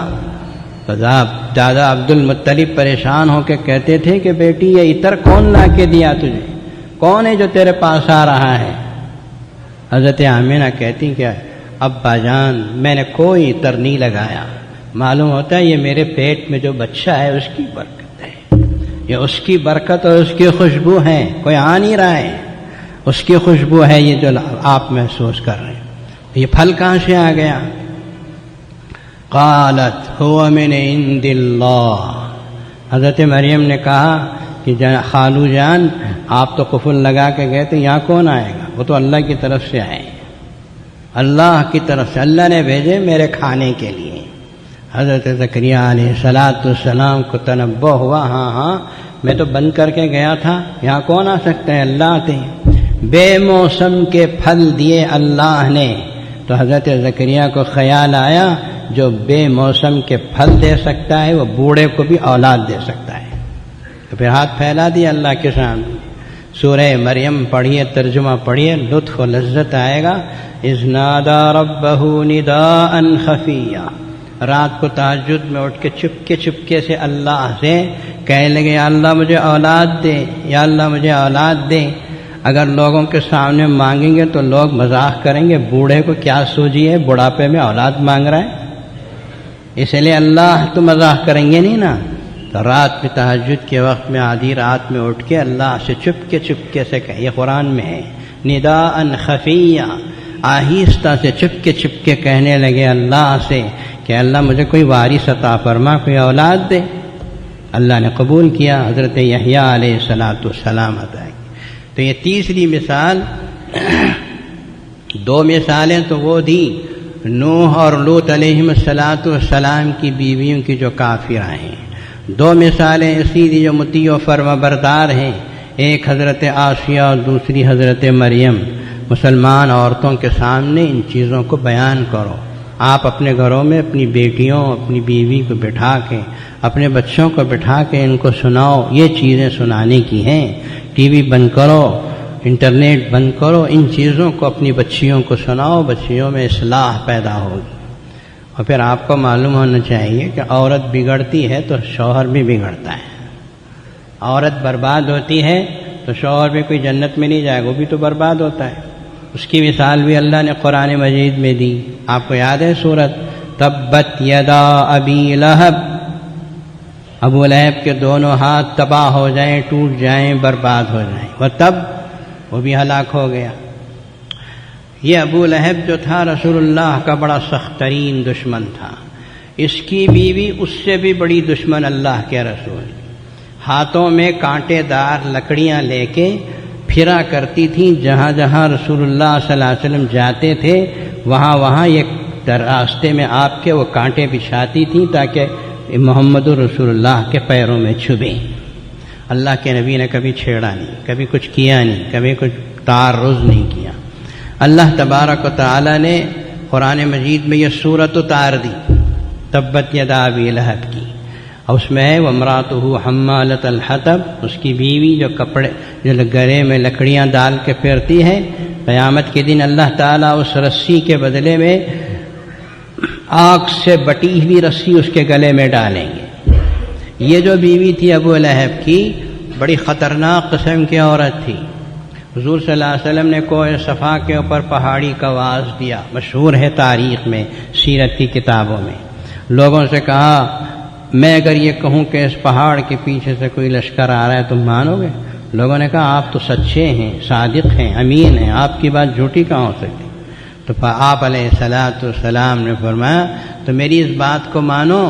تو دادا عبد المطلب پریشان ہو کے کہتے تھے کہ بیٹی یہ عطر کون لا کے دیا تجھے، کون ہے جو تیرے پاس آ رہا ہے؟ حضرت آمینہ کہتی کہ ابا جان میں نے کوئی عطر نہیں لگایا، معلوم ہوتا ہے یہ میرے پیٹ میں جو بچہ ہے اس کی برکت ہے، یہ اس کی برکت اور اس کی خوشبو ہے، کوئی آ نہیں رہا ہے، اس کی خوشبو ہے یہ جو آپ محسوس کر رہے ہیں۔ یہ پھل کہاں سے آ گیا؟ قالت هو من عند اللہ، حضرت مریم نے کہا کہ خالو جان آپ تو قفل لگا کے گئے تھے، یہاں کون آئے گا؟ وہ تو اللہ کی طرف سے آئے، اللہ کی طرف سے، اللہ نے بھیجے میرے کھانے کے لیے۔ حضرت زکریہ علیہ السلام کو تنبہ ہوا، ہاں میں تو بند کر کے گیا تھا، یہاں کون آ سکتا ہے؟ اللہ آتے ہیں۔ بے موسم کے پھل دیے اللہ نے، تو حضرت زکریہ کو خیال آیا جو بے موسم کے پھل دے سکتا ہے وہ بوڑھے کو بھی اولاد دے سکتا ہے۔ تو پھر ہاتھ پھیلا دیا اللہ کے سامنے۔ سورہ مریم پڑھیے، ترجمہ پڑھیے، لطف و لذت آئے گا۔ اذ نادى ربه نداء خفيا، رات کو تہجد میں اٹھ کے چپکے سے اللہ سے کہنے لگے یا اللہ مجھے اولاد دے، یا اللہ مجھے اولاد دے۔ اگر لوگوں کے سامنے مانگیں گے تو لوگ مذاق کریں گے، بوڑھے کو کیا سوجی ہے بڑھاپے میں اولاد مانگ رہا ہے، اس لیے اللہ تو مذاق کریں گے نہیں نا۔ تو رات میں تہجد کے وقت میں آدھی رات میں اٹھ کے اللہ سے چپکے سے کہے، یہ قرآن میں ہے، نداء خفیہ، آہستہ سے چپکے کہنے لگے اللہ سے کہ اللہ مجھے کوئی وارث عطا فرما، کوئی اولاد دے۔ اللہ نے قبول کیا، حضرت یحییٰ علیہ السلام عطا کی۔ تو یہ تیسری مثال، دو مثالیں تو وہ دی نوح اور لوط علیہم السلام کی بیویوں کی جو کافرہ ہیں، دو مثالیں اسی دی جو مطیع و فرما بردار ہیں، ایک حضرت آسیہ اور دوسری حضرت مریم۔ مسلمان عورتوں کے سامنے ان چیزوں کو بیان کرو، آپ اپنے گھروں میں اپنی بیٹیوں، اپنی بیوی کو بٹھا کے، اپنے بچوں کو بٹھا کے ان کو سناؤ، یہ چیزیں سنانے کی ہیں ٹی وی بند کرو، انٹرنیٹ بند کرو، ان چیزوں کو اپنی بچیوں کو سناؤ، بچیوں میں اصلاح پیدا ہوگی۔ اور پھر آپ کو معلوم ہونا چاہیے کہ عورت بگڑتی ہے تو شوہر بھی بگڑتا ہے، عورت برباد ہوتی ہے تو شوہر بھی کوئی جنت میں نہیں جائے گا، وہ بھی تو برباد ہوتا ہے۔ اس کی مثال بھی اللہ نے قرآن مجید میں دی، آپ کو یاد ہے سورت تبت یدا ابی لہب، ابو لہب کے دونوں ہاتھ تباہ ہو جائیں، ٹوٹ جائیں، برباد ہو جائیں، وہ تب وہ بھی ہلاک ہو گیا۔ یہ ابو لہب جو تھا رسول اللہ کا بڑا سخت ترین دشمن تھا، اس کی بیوی اس سے بھی بڑی دشمن اللہ کے رسول، ہاتھوں میں کانٹے دار لکڑیاں لے کے پھرا کرتی تھیں، جہاں جہاں رسول اللہ صلی اللہ علیہ وسلم جاتے تھے وہاں وہاں یہ راستے میں آپ کے وہ کانٹے بچھاتی تھیں تاکہ محمد رسول اللہ کے پیروں میں چھبیں۔ اللہ کے نبی نے کبھی چھیڑا نہیں، کبھی کچھ کیا نہیں، کبھی کچھ تعرض نہیں کیا۔ اللہ تبارک و تعالی نے قرآن مجید میں یہ سورت اتار دی تبت یدا ابی لہب کی، اور اس میں ہے وامرأتہ حمالۃ الحطب، اس کی بیوی جو کپڑے جو گلے میں لکڑیاں ڈال کے پھرتی ہے، قیامت کے دن اللہ تعالیٰ اس رسی کے بدلے میں آگ سے بٹی ہوئی رسی اس کے گلے میں ڈالیں گے۔ یہ جو بیوی تھی ابو لہب کی، بڑی خطرناک قسم کی عورت تھی۔ حضور صلی اللہ علیہ وسلم نے کوہ صفا کے اوپر پہاڑی کا واز دیا، مشہور ہے تاریخ میں، سیرت کی کتابوں میں۔ لوگوں سے کہا میں اگر یہ کہوں کہ اس پہاڑ کے پیچھے سے کوئی لشکر آ رہا ہے تم مانو گے؟ لوگوں نے کہا آپ تو سچے ہیں، صادق ہیں، امین ہیں، آپ کی بات جھوٹی کہاں ہو سکتی؟ تو آپ علیہ السلام نے فرمایا تو میری اس بات کو مانو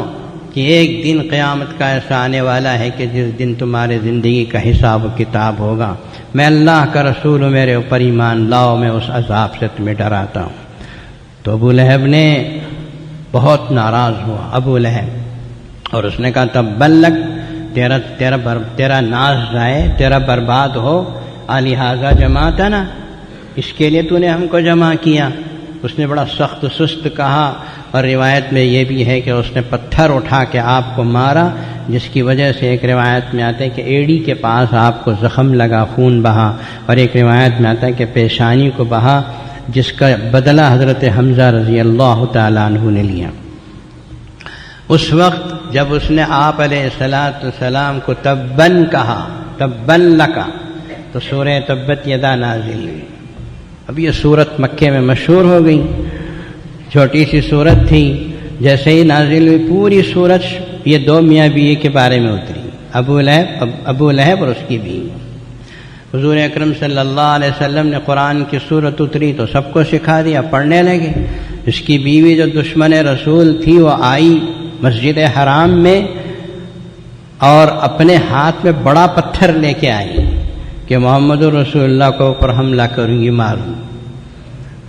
کہ ایک دن قیامت کا ایسا آنے والا ہے کہ جس دن تمہارے زندگی کا حساب و کتاب ہوگا، میں اللہ کا رسول ہوں، میرے اوپر ایمان لاؤ، میں اس عذاب سے تمہیں ڈراتا ہوں۔ تو ابو لہب نے بہت ناراض ہوا ابو لہب، اور اس نے کہا تب بلک تیرا ناز جائے، تیرا برباد ہو، لہٰذا جماعتا نا، اس کے لیے تو نے ہم کو جمع کیا۔ اس نے بڑا سخت سست کہا، اور روایت میں یہ بھی ہے کہ اس نے پتھر اٹھا کے آپ کو مارا، جس کی وجہ سے ایک روایت میں آتا ہے کہ ایڑی کے پاس آپ کو زخم لگا، خون بہا، اور ایک روایت میں آتا ہے کہ پیشانی کو بہا، جس کا بدلہ حضرت حمزہ رضی اللہ تعالیٰ عنہ نے لیا۔ اس وقت جب اس نے آپ علیہ السلام کو تبن کہا، تبن لکا، تو سورہ تبت یدا نازل ہوئی۔ اب یہ صورت مکے میں مشہور ہو گئی، چھوٹی سی صورت تھی، جیسے ہی نازل ہوئی پوری صورت یہ دو میاں بیوی کے بارے میں اتری، ابو لہب اور اس کی بیوی۔ حضور اکرم صلی اللہ علیہ وسلم نے قرآن کی صورت اتری تو سب کو سکھا دیا، پڑھنے لگے۔ اس کی بیوی جو دشمن رسول تھی وہ آئی مسجد حرام میں اور اپنے ہاتھ میں بڑا پتھر لے کے آئی کہ محمد رسول اللہ کو اوپر حملہ کروں گی، ماروں۔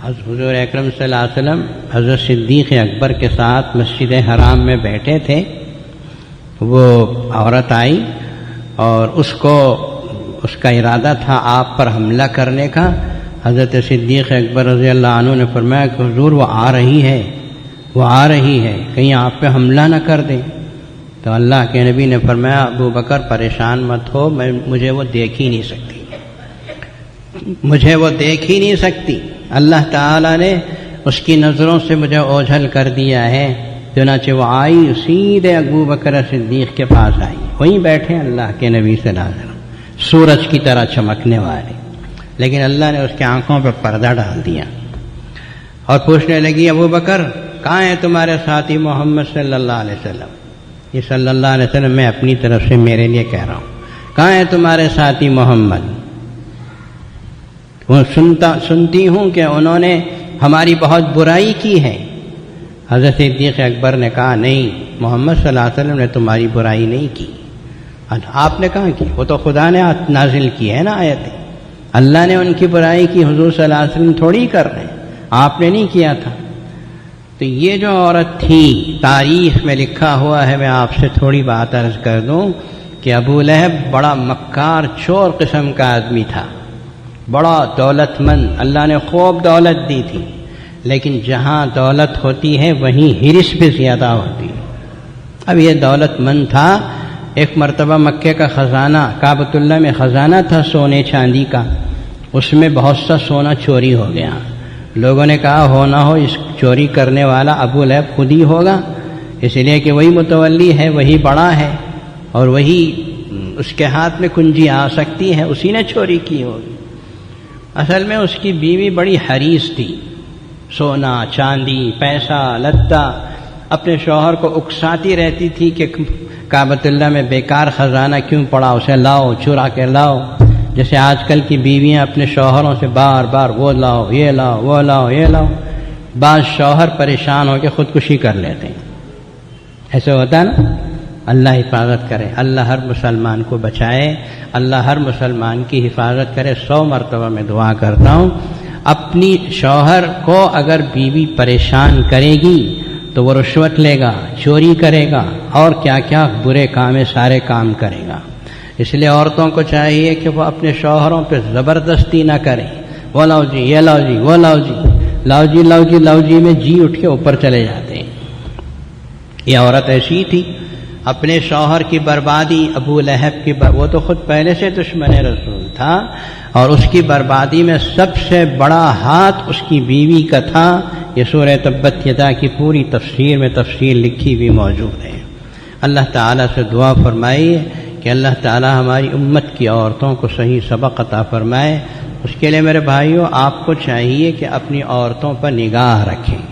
حضور اکرم صلی اللہ علیہ وسلم حضرت صدیق اکبر کے ساتھ مسجد حرام میں بیٹھے تھے، وہ عورت آئی اور اس کا ارادہ تھا آپ پر حملہ کرنے کا۔ حضرت صدیق اکبر رضی اللہ عنہ نے فرمایا کہ حضور وہ آ رہی ہے، کہیں آپ پہ حملہ نہ کر دیں۔ تو اللہ کے نبی نے فرمایا ابو بکر پریشان مت ہو، مجھے وہ دیکھ ہی نہیں سکتی، اللہ تعالیٰ نے اس کی نظروں سے مجھے اوجھل کر دیا ہے۔ چنانچہ وہ آئی، سیدھے ابو بکر صدیق کے پاس آئی، وہیں بیٹھے اللہ کے نبی صلی اللہ علیہ وسلم، سورج کی طرح چمکنے والے، لیکن اللہ نے اس کی آنکھوں پہ پردہ ڈال دیا اور پوچھنے لگی ابو بکر کہاں ہے تمہارے ساتھی محمد صلی اللہ علیہ وسلم؟ یہ صلی اللہ علیہ وسلم میں اپنی طرف سے میرے لیے کہہ رہا ہوں، کہاں ہے تمہارے ساتھی محمد؟ وہ سنتی ہوں کہ انہوں نے ہماری بہت برائی کی ہے۔ حضرت صدیق اکبر نے کہا نہیں، محمد صلی اللہ علیہ وسلم نے تمہاری برائی نہیں کی۔ آپ نے کہاں کی؟ وہ تو خدا نے نازل کی ہے نا آیتیں، اللہ نے ان کی برائی کی، حضور صلی اللہ علیہ وسلم تھوڑی کر رہے ہیں، آپ نے نہیں کیا تھا۔ تو یہ جو عورت تھی تاریخ میں لکھا ہوا ہے، میں آپ سے تھوڑی بات عرض کر دوں کہ ابو لہب بڑا مکار چور قسم کا آدمی تھا، بڑا دولت مند، اللہ نے خوب دولت دی تھی، لیکن جہاں دولت ہوتی ہے وہیں ہرس بھی زیادہ ہوتی ہے۔ اب یہ دولت مند تھا، ایک مرتبہ مکے کا خزانہ، کعبۃ اللہ میں خزانہ تھا سونے چاندی کا، اس میں بہت سا سونا چوری ہو گیا۔ لوگوں نے کہا ہو نہ ہو اس چوری کرنے والا ابو لہب خود ہی ہوگا، اس لیے کہ وہی متولی ہے، وہی بڑا ہے، اور وہی اس کے ہاتھ میں کنجی آ سکتی ہے، اسی نے چوری کی ہوگی۔ اصل میں اس کی بیوی بڑی حریص تھی، سونا چاندی پیسہ لتا اپنے شوہر کو اکساتی رہتی تھی کہ کعبۃ اللہ میں بیکار خزانہ کیوں پڑا، اسے لاؤ، چرا کے لاؤ۔ جیسے آج کل کی بیویاں اپنے شوہروں سے بار بار وہ لاؤ یہ لاؤ وہ لاؤ یہ لاؤ، بعض شوہر پریشان ہو کے خودکشی کر لیتے ہیں، ایسے ہوتا ہے نا۔ اللہ حفاظت کرے، اللہ ہر مسلمان کو بچائے، اللہ ہر مسلمان کی حفاظت کرے۔ 100 مرتبہ میں دعا کرتا ہوں، اپنی شوہر کو اگر بیوی پریشان کرے گی تو وہ رشوت لے گا، چوری کرے گا، اور کیا کیا برے کام ہے سارے کام کرے گا۔ اس لیے عورتوں کو چاہیے کہ وہ اپنے شوہروں پہ زبردستی نہ کریں، وہ لاؤ جی یہ لاؤ جی وہ لاؤ جی، لاؤ جی لاؤ جی لاؤ جی میں جی اٹھ کے اوپر چلے جاتے ہیں۔ یہ عورت ایسی تھی، اپنے شوہر کی بربادی، ابو لہب کی وہ تو خود پہلے سے دشمن رسول تھا، اور اس کی بربادی میں سب سے بڑا ہاتھ اس کی بیوی کا تھا۔ یہ سورہ تبت یدا کی پوری تفسیر میں تفصیل لکھی ہوئی موجود ہے۔ اللہ تعالیٰ سے دعا فرمائیے کہ اللہ تعالیٰ ہماری امت کی عورتوں کو صحیح سبق عطا فرمائے۔ اس کے لیے میرے بھائیوں آپ کو چاہیے کہ اپنی عورتوں پر نگاہ رکھیں،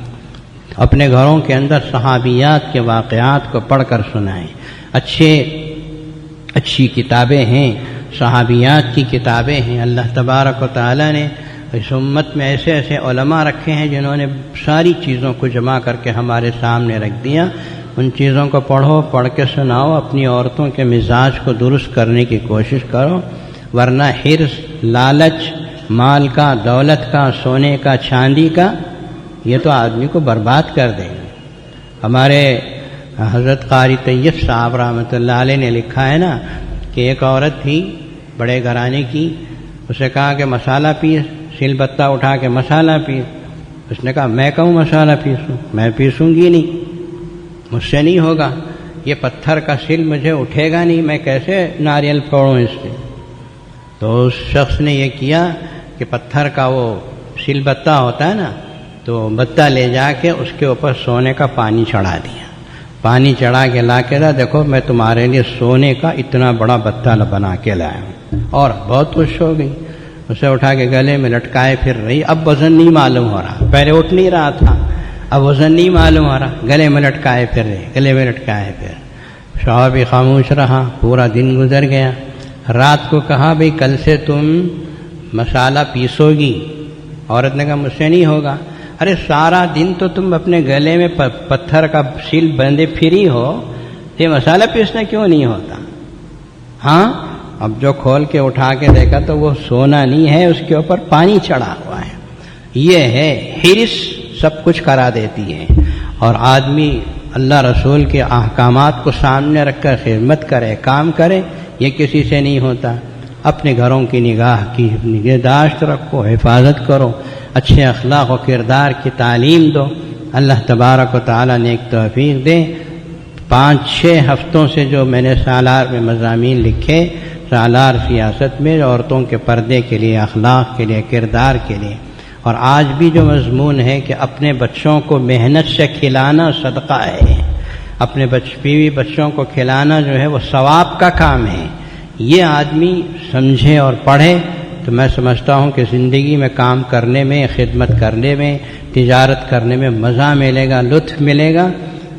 اپنے گھروں کے اندر صحابیات کے واقعات کو پڑھ کر سنائیں۔ اچھی کتابیں ہیں، صحابیات کی کتابیں ہیں۔ اللہ تبارک و تعالیٰ نے اس امت میں ایسے ایسے علماء رکھے ہیں جنہوں نے ساری چیزوں کو جمع کر کے ہمارے سامنے رکھ دیا۔ ان چیزوں کو پڑھو، پڑھ کے سناؤ، اپنی عورتوں کے مزاج کو درست کرنے کی کوشش کرو، ورنہ حرص، لالچ، مال کا، دولت کا، سونے کا، چاندی کا، یہ تو آدمی کو برباد کر دیں گے۔ ہمارے حضرت قاری طیب صاحب رحمۃ اللہ علیہ نے لکھا ہے نا کہ ایک عورت تھی بڑے گھرانے کی، اسے کہا کہ مسالہ پیس، سل بتہ اٹھا کے مسالہ پیس۔ اس نے کہا میں کہوں مسالہ پیسوں، میں پیسوں گی نہیں، مجھ سے نہیں ہوگا، یہ پتھر کا سل مجھے اٹھے گا نہیں، میں کیسے ناریل پھوڑوں اس سے۔ تو اس شخص نے یہ کیا کہ پتھر کا وہ سل بتہ ہوتا ہے نا، تو بتہ لے جا کے اس کے اوپر سونے کا پانی چڑھا دیا، پانی چڑھا کے لا کے دیکھو میں تمہارے لیے سونے کا اتنا بڑا بتہ بنا کے لایا ہوں، اور بہت خوش ہو گئی۔ اسے اٹھا کے گلے میں لٹکائے پھر رہی، اب وزن نہیں معلوم ہو رہا، پہلے اٹھ نہیں رہا تھا، اب وزن نہیں معلوم ہو رہا، گلے میں لٹکائے پھر رہے، گلے میں لٹکائے پھر۔ شوہر بھی خاموش رہا، پورا دن گزر گیا۔ رات کو کہا بھئی کل سے تم مسالہ پیسو گی۔ عورت نے کہا مجھ سے نہیں ہوگا۔ ارے سارا دن تو تم اپنے گلے میں پتھر کا سیل بندھے پھری ہو، یہ مسالہ پیسنا کیوں نہیں ہوتا؟ ہاں، اب جو کھول کے اٹھا کے دیکھا تو وہ سونا نہیں ہے، اس کے اوپر پانی چڑھا ہوا ہے۔ یہ ہے حرص، سب کچھ کرا دیتی ہے۔ اور آدمی اللہ رسول کے احکامات کو سامنے رکھ کر خدمت کرے، کام کرے، یہ کسی سے نہیں ہوتا۔ اپنے گھروں کی نگاہ کی نگہداشت رکھو، حفاظت کرو، اچھے اخلاق و کردار کی تعلیم دو۔ اللہ تبارک و تعالیٰ نے ایک توفیق دے۔ 5-6 ہفتوں سے جو میں نے سالار میں مضامین لکھے، سالار سیاست میں عورتوں کے پردے کے لیے، اخلاق کے لیے، کردار کے لیے، اور آج بھی جو مضمون ہے کہ اپنے بچوں کو محنت سے کھلانا صدقہ ہے، اپنے بیوی بچوں کو کھلانا جو ہے وہ ثواب کا کام ہے، یہ آدمی سمجھے اور پڑھے تو میں سمجھتا ہوں کہ زندگی میں کام کرنے میں، خدمت کرنے میں، تجارت کرنے میں مزہ ملے گا، لطف ملے گا۔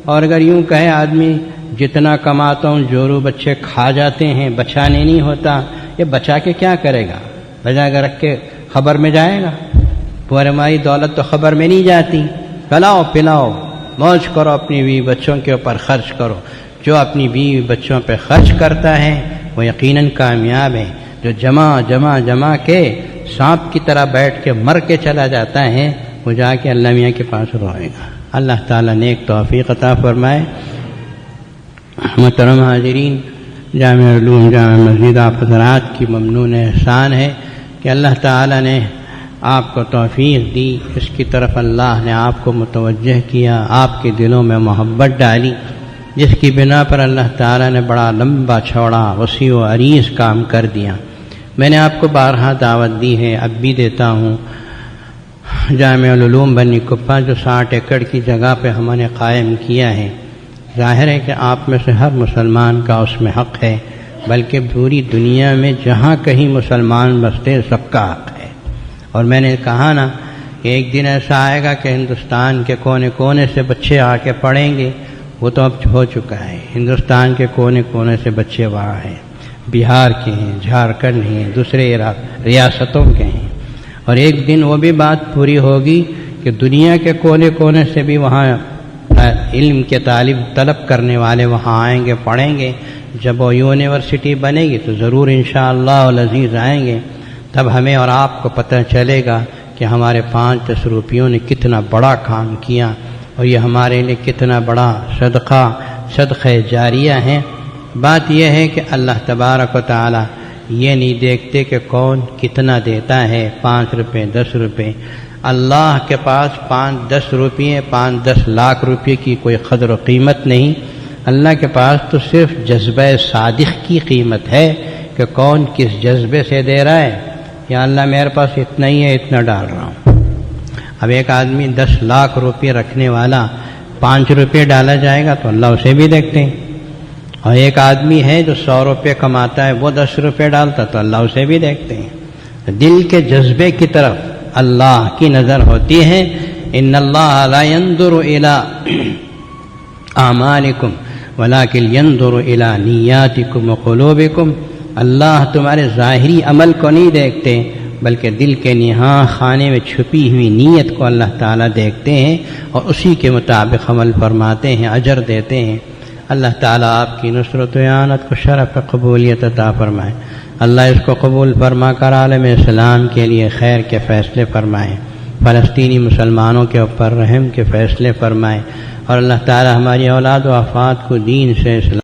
اور اگر یوں کہے آدمی جتنا کماتا ہوں جورو بچے کھا جاتے ہیں، بچانے نہیں ہوتا، یہ بچا کے کیا کرے گا؟ بجا کے رکھ کے خبر میں جائے گا؟ پورے مائی دولت تو خبر میں نہیں جاتی۔ کھلاؤ پلاؤ، موج کرو، اپنی بیوی بچوں کے اوپر خرچ کرو۔ جو اپنی بیوی بچوں پہ خرچ کرتا ہے وہ یقیناً کامیاب ہے۔ جو جمع کے سانپ کی طرح بیٹھ کے مر کے چلا جاتا ہے وہ جا کے اللہ میاں کے پاس روئے گا۔ اللہ تعالیٰ نے ایک توفیق عطا فرمائے۔ محترم حاضرین، جامع علوم جامع مسجد آپ حضرات کی ممنون احسان ہے کہ اللہ تعالیٰ نے آپ کو توفیق دی، اس کی طرف اللہ نے آپ کو متوجہ کیا، آپ کے دلوں میں محبت ڈالی۔ جس کی بنا پر اللہ تعالیٰ نے بڑا لمبا چوڑا وسیع و عریض کام کر دیا۔ میں نے آپ کو بارہا دعوت دی ہے، اب بھی دیتا ہوں۔ جامع العلوم بنی کپا جو 60 ایکڑ کی جگہ پہ ہم نے قائم کیا ہے، ظاہر ہے کہ آپ میں سے ہر مسلمان کا اس میں حق ہے، بلکہ پوری دنیا میں جہاں کہیں مسلمان بستے سب کا حق ہے۔ اور میں نے کہا نا کہ ایک دن ایسا آئے گا کہ ہندوستان کے کونے کونے سے بچے آ کے پڑھیں گے، وہ تو اب ہو چکا ہے۔ ہندوستان کے کونے کونے سے بچے وہاں ہیں، بہار کے ہیں، جھارکھنڈ ہیں، دوسرے ریاستوں کے ہیں، اور ایک دن وہ بھی بات پوری ہوگی کہ دنیا کے کونے کونے سے بھی وہاں علم کے طلب کرنے والے وہاں آئیں گے، پڑھیں گے۔ جب وہ یونیورسٹی بنے گی تو ضرور انشاءاللہ العزیز آئیں گے، تب ہمیں اور آپ کو پتہ چلے گا کہ ہمارے 5-10 روپیوں نے کتنا بڑا کام کیا، اور یہ ہمارے لیے کتنا بڑا صدقہ جاریہ ہے۔ بات یہ ہے کہ اللہ تبارک و تعالی یہ نہیں دیکھتے کہ کون کتنا دیتا ہے، 5 روپے 10 روپے۔ اللہ کے پاس 5-10 روپے 5-10 لاکھ روپے کی کوئی قدر و قیمت نہیں۔ اللہ کے پاس تو صرف جذبہ صادق کی قیمت ہے کہ کون کس جذبے سے دے رہا ہے۔ یا اللہ میرے پاس اتنا ہی ہے، اتنا ڈال رہا ہوں۔ اب ایک آدمی 10 لاکھ روپے رکھنے والا 5 روپے ڈالا جائے گا تو اللہ اسے بھی دیکھتے ہیں، اور ایک آدمی ہے جو 100 روپے کماتا ہے، وہ 10 روپے ڈالتا تو اللہ اسے بھی دیکھتے ہیں۔ دل کے جذبے کی طرف اللہ کی نظر ہوتی ہے۔ ان اللہ لا ينظر الى اعمالکم ولکن ينظر الى نیاتکم وقلوبکم۔ اللہ تمہارے ظاہری عمل کو نہیں دیکھتے، بلکہ دل کے نہاں خانے میں چھپی ہوئی نیت کو اللہ تعالیٰ دیکھتے ہیں، اور اسی کے مطابق عمل فرماتے ہیں، اجر دیتے ہیں۔ اللہ تعالیٰ آپ کی نصرت و اعانت کو شرف قبولیت عطا فرمائے۔ اللہ اس کو قبول فرما کر عالم اسلام کے لیے خیر کے فیصلے فرمائے، فلسطینی مسلمانوں کے اوپر رحم کے فیصلے فرمائے، اور اللہ تعالیٰ ہماری اولاد و افات کو دین سے اسلام